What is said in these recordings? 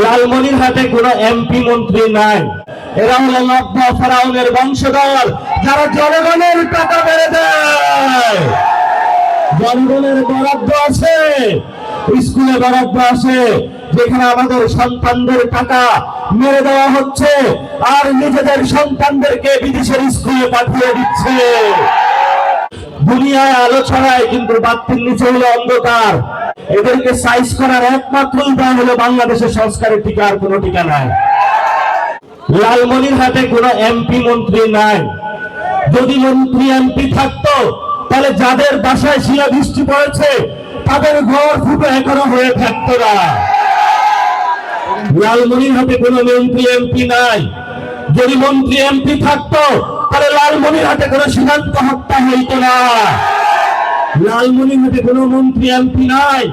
লালমনিরহাটে কোনো এমপি মন্ত্রী নাই। এরা হলো নব্য ফেরাউনের বংশধর, যারা জনগণের টাকা মেরে দেয়। জনগণের বরাদ্দ আছে, স্কুলে বরাদ্দ আছে, যেখানে আমাদের সন্তানদের টাকা মেরে দেওয়া হচ্ছে আর নিজেদের সন্তানদেরকে বিদেশের স্কুলে পাঠিয়ে দিচ্ছে। দুনিয়ায় আলো ছড়ায়, কিন্তু বাতির নিচে হলো অন্ধকার। এদেরকে সাইজ করার একমাত্র উপায় হলো বাংলাদেশের সংস্কারের টিকা, আর কোনো টিকা নাই। লালমনিরহাটে কোনো এমপি মন্ত্রী নাই। যদি মন্ত্রী এমপি থাকতো, তাহলে যাদের বাসায় শিলাবৃষ্টি পড়েছে তাদের ঘর ফুটো এখনো হয়ে থাকতো না। লালমনিরহাটে কোনো মন্ত্রী এমপি নাই। যদি মন্ত্রী এমপি থাকতো, তাহলে লালমনিরহাটে কোনো সীমান্ত হত্যা হইতো না। লালমনিরহাটে কোনো মন্ত্রী এমপি নাই।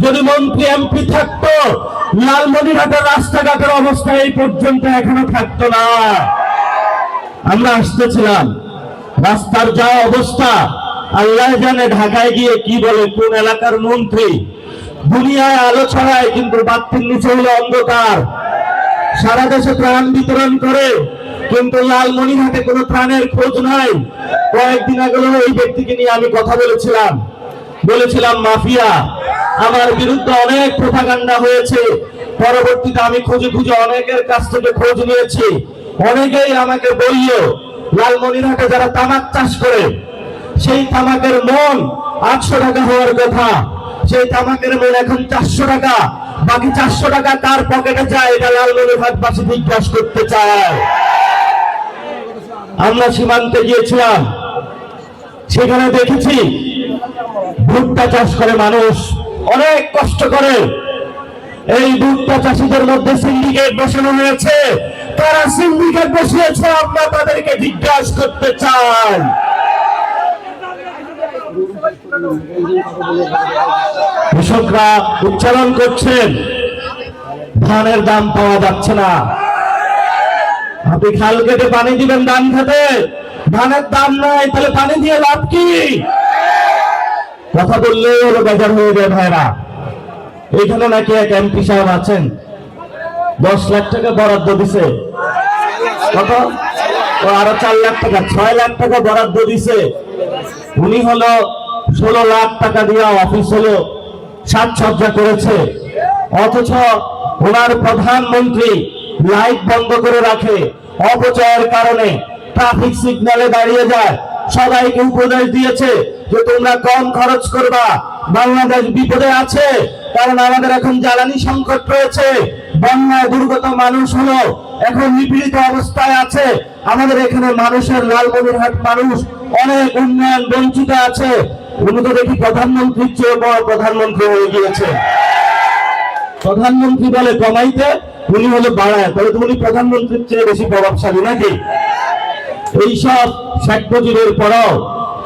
যদি মন্ত্রী এমপি থাকতো, লালমনিরহাটের রাস্তাঘাটের অবস্থা এই পর্যন্ত এখনো থাকতো না। আমরা আসতেছিলাম, রাস্তার যা অবস্থা আল্লাহ জানে। ঢাকায় গিয়ে কি বলে কোন এলাকার মন্ত্রী, দুনিয়ায় আলো ছড়ায়, কিন্তু বাতির নিচে হলো অন্ধকার। সারা দেশে ত্রাণ বিতরণ করে, কিন্তু লালমনিরহাটে কোনো ত্রাণের খোঁজ নাই। কয়েকদিন আগে এই ব্যক্তিকে নিয়ে আমি কথা বলেছিলাম মাফিয়া। আমার বিরুদ্ধে অনেক প্রোপাগান্ডা হয়েছে। পরবর্তীতে আমি খুঁজে অনেকের কাছ থেকে খোঁজ নিয়েছি। অনেকেই আমাকে বলল, লালমনিরহাটে যারা তামাক চাষ করে, সেই তামাকের মন 800 টাকা হওয়ার কথা, সেই তামাকের মন এখন 400 টাকা। বাকি 400 টাকা কার পকেটে যায়, এটা লালমনিরহাটবাসী জিজ্ঞাসা করতে চায়। আমরা সীমান্তে গিয়েছিলাম, সেখানে দেখেছি ভুট্টা চাষ করে মানুষ, অনেক কষ্ট করে। এই ভুট্টা চাষীদের মধ্যে সিন্ডিকেট বসানো হয়েছে। তারা সিন্ডিকেট বসিয়েছে, আমরা তাদেরকে জিজ্ঞাসা করতে চাই। কৃষকরা উচ্চারণ করছেন, ধানের দাম পাওয়া যাচ্ছে না। আপনি খাল কেটে পানি দিবেন ধান খেতে, ধানের দাম নাই, তাহলে পানি দিয়ে লাভ কি? কথা বললেই হলো বেজার হয়ে যায় ভাইরা। এইখানে নাকি এক এমপি সাহেব আছেন, 10 লাখ টাকা বরাদ্দ দিছে। কত? আরো 4 লাখ টাকা, 6 লাখ টাকা বরাদ্দ দিছে। উনি হলো 16 লাখ টাকা দিয়ে অফিস হলো সাজসজ্জা করেছে। অথচ ওনার প্রধানমন্ত্রী লাইট বন্ধ করে রাখে, অপচয়ের কারণে ট্রাফিক সিগন্যালে দাঁড়িয়ে যায়। সবাইকে উপদেশ দিয়েছে যে তোমরা কম খরচ করবা, বাংলাদেশ বিপদে আছে, কারণ আমাদের এখন জ্বালানি সংকট রয়েছে। বন্যায় দুর্গত মানুষ হলো এখন নিপীড়িত অবস্থায় আছে। আমাদের এখানে মানুষের, লালমনিরহাট মানুষ অনেক উন্নয়ন বঞ্চিত আছে। উনি তো দেখি প্রধানমন্ত্রীর চেয়ে বড় প্রধানমন্ত্রী হয়ে গিয়েছে। প্রধানমন্ত্রী বলে কমাইতে, উনি হলো বাড়ায়। তাহলে তো উনি প্রধানমন্ত্রীর চেয়ে বেশি প্রভাবশালী নাকি? এইসব শেখ মুজিবের পরও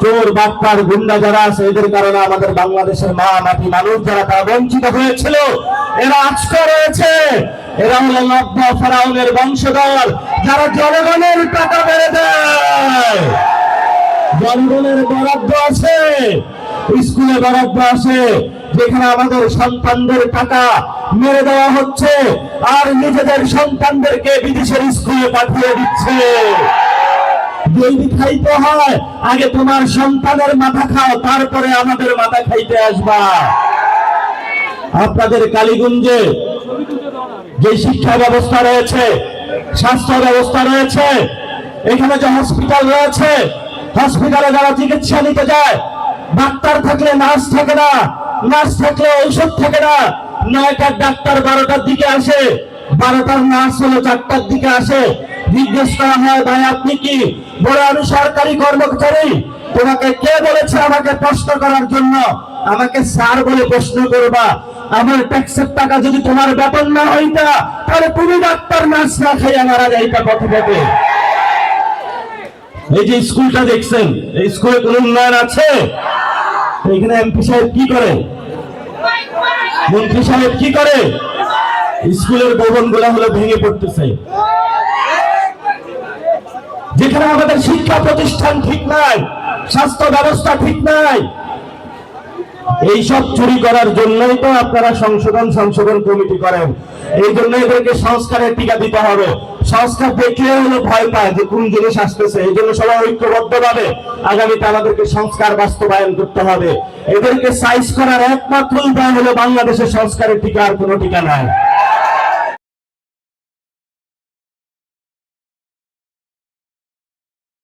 চোর বাটপার গুন্ডা যারা আছে, এদের কারণে আমাদের বাংলাদেশের মা মাটি মানুষ যারা তা বঞ্চিত হয়েছিল, এরা আজকে রয়েছে। এরা হলো নব্য ফেরাউনের বংশধর, যারা জনগণের টাকা মেরে দেয়। জনগণের বরাদ্দ আছে, স্কুলে বরাদ্দ আছে, যেখানে আমাদের সন্তানদের টাকা মেরে দেওয়া হচ্ছে আর নিজেদের সন্তানদেরকে বিদেশের স্কুলে পাঠিয়ে দিচ্ছে। যদি খাইতে হয়, আগে তোমার সন্তানের মাথা খাও, তারপরে আমাদের মাথা খাইতে আসবা। আপনাদের কালীগঞ্জে যে শিক্ষা ব্যবস্থা রয়েছে, স্বাস্থ্য ব্যবস্থা রয়েছে, এখানে যে হসপিটাল রয়েছে, হসপিটালে যারা চিকিৎসা নিতে যায়, ডাক্তার থাকলে নার্স থাকে না, নার্স থাকলে ঔষধ থাকে না। 9টার ডাক্তার 12টার দিকে আসে, 12টার নার্স হলো 4টার দিকে আসে। জিজ্ঞেস করা হয়, ভাই আপনি কি? বলে আমি সরকারি কর্মচারী। তোমাকে কে বলেছে আমাকে প্রশ্ন করার জন্য? আমাকে স্যার বলে প্রশ্ন করবা। আমার ট্যাক্সের টাকা যদি তোমার বেতন না হইতা, তাহলে তুমি ডাক্তার নার্স না খাইয়া মারা যাইতা কত থেকে। এই যে স্কুলটা দেখছেন, এই স্কুলে কোন উন্নয়ন আছে? এখানে এমপি সাহেব কি করে, মন্ত্রী সাহেব কি করে? স্কুলের ভবনগুলো হলো ভেঙে পড়তেছে। যেখানে আমাদের শিক্ষা প্রতিষ্ঠান ঠিক নাই, স্বাস্থ্য ব্যবস্থা ঠিক নাই, এইসব চুরি করার জন্যই তো আপনারা সংশোধন কমিটি করেন। এই জন্য এদেরকে সংস্কারের টিকা দিতে হবে। সংস্কার দেখলে হলো ভয় পায় যে কোন জিনিস আসতেছে। এই জন্য সবাই ঐক্যবদ্ধভাবে আগামীতে আমাদেরকে সংস্কার বাস্তবায়ন করতে হবে। এদেরকে সাইজ করার একমাত্র উপায় হলো বাংলাদেশের সংস্কারের টিকা, আর কোনো টিকা নাই।